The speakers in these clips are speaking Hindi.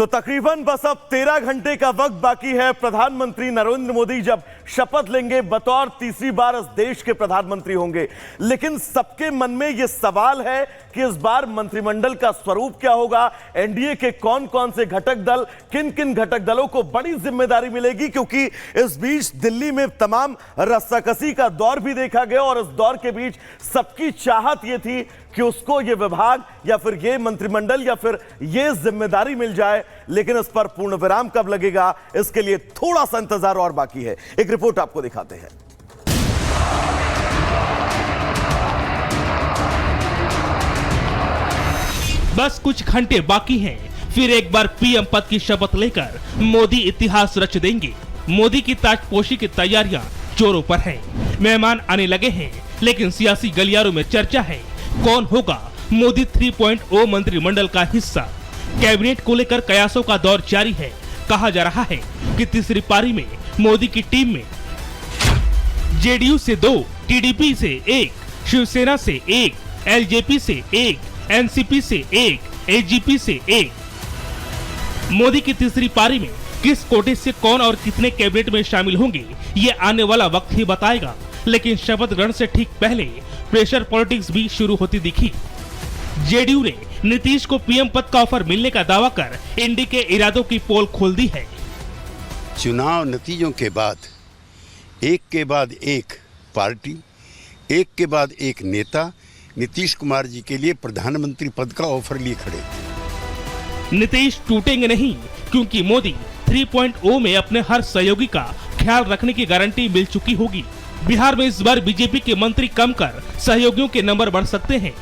तो तकरीबन बस अब 13 घंटे का वक्त बाकी है। प्रधानमंत्री नरेंद्र मोदी जब शपथ लेंगे, बतौर तीसरी बार इस देश के प्रधानमंत्री होंगे। लेकिन सबके मन में यह सवाल है कि इस बार मंत्रिमंडल का स्वरूप क्या होगा, एनडीए के कौन कौन से घटक दल, किन किन घटक दलों को बड़ी जिम्मेदारी मिलेगी, क्योंकि इस बीच दिल्ली में तमाम रस्साकसी का दौर भी देखा गया और इस दौर के बीच सबकी चाहत यह थी कि उसको ये विभाग या फिर ये मंत्रिमंडल या फिर ये जिम्मेदारी मिल जाए। लेकिन इस पर पूर्ण विराम कब लगेगा, इसके लिए थोड़ा सा इंतजार और बाकी है। एक रिपोर्ट आपको दिखाते हैं। बस कुछ घंटे बाकी हैं, फिर एक बार पीएम पद की शपथ लेकर मोदी इतिहास रच देंगे। मोदी की ताजपोशी की तैयारियां जोरों पर हैं। मेहमान आने लगे हैं, लेकिन सियासी गलियारों में चर्चा है कौन होगा मोदी 3.0 मंत्रिमंडल का हिस्सा। कैबिनेट को लेकर कयासों का दौर जारी है। कहा जा रहा है कि तीसरी पारी में मोदी की टीम में जेडीयू से 2, टीडीपी से 1, शिवसेना से 1, एलजेपी से 1, एनसीपी से 1, एजीपी से 1। मोदी की तीसरी पारी में किस कोटे से कौन और कितने कैबिनेट में शामिल होंगे, ये आने वाला वक्त ही बताएगा। लेकिन शपथ ग्रहण से ठीक पहले प्रेशर पॉलिटिक्स भी शुरू होती दिखी। जेडीयू ने नीतीश को पीएम पद का ऑफर मिलने का दावा कर एनडीए के इरादों की पोल खोल दी है। चुनाव नतीजों के बाद एक पार्टी, एक के बाद एक नेता नीतीश कुमार जी के लिए प्रधानमंत्री पद का ऑफर लिए खड़े। नीतीश टूटेंगे नहीं, क्योंकि मोदी 3.0 में अपने हर सहयोगी का ख्याल रखने की गारंटी मिल चुकी होगी। बिहार में इस बार बीजेपी के मंत्री कम कर सहयोगियों के नंबर बढ़ सकते हैं।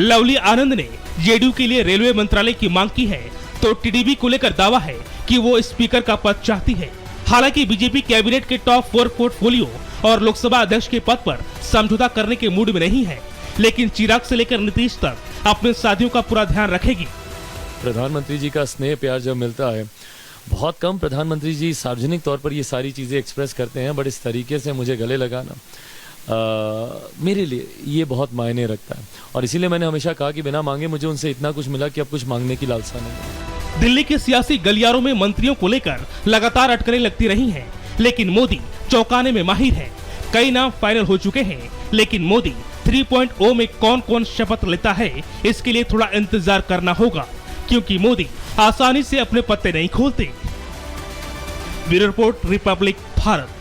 लवली आनंद ने जेडीयू के लिए रेलवे मंत्रालय की मांग की है, तो टीडीपी को लेकर दावा है कि वो स्पीकर का पद चाहती है। हालांकि बीजेपी कैबिनेट के टॉप 4 पोर्टफोलियो और लोकसभा अध्यक्ष के पद पर समझौता करने के मूड में नहीं है, लेकिन चिराग से लेकर नीतीश तक अपने साथियों का पूरा ध्यान रखेगी। प्रधानमंत्री जी का स्नेह प्यार जब मिलता है, बहुत कम प्रधानमंत्री जी सार्वजनिक तौर पर ये सारी चीज़ें एक्सप्रेस करते हैं, बट इस तरीके से मुझे गले लगाना मेरे लिए ये बहुत मायने रखता है। और इसीलिए मैंने हमेशा कहा कि बिना मांगे मुझे उनसे इतना कुछ मिला कि अब कुछ मांगने की लालसा नहीं। दिल्ली के सियासी गलियारों में मंत्रियों को लेकर लगातार अटकलें लगती रही हैं, लेकिन मोदी चौंकाने में माहिर है। कई नाम फाइनल हो चुके हैं, लेकिन मोदी 3.0 में कौन कौन शपथ लेता है, इसके लिए थोड़ा इंतजार करना होगा, क्योंकि मोदी आसानी से अपने पत्ते नहीं खोलते। Bureau report, Republic Bharat.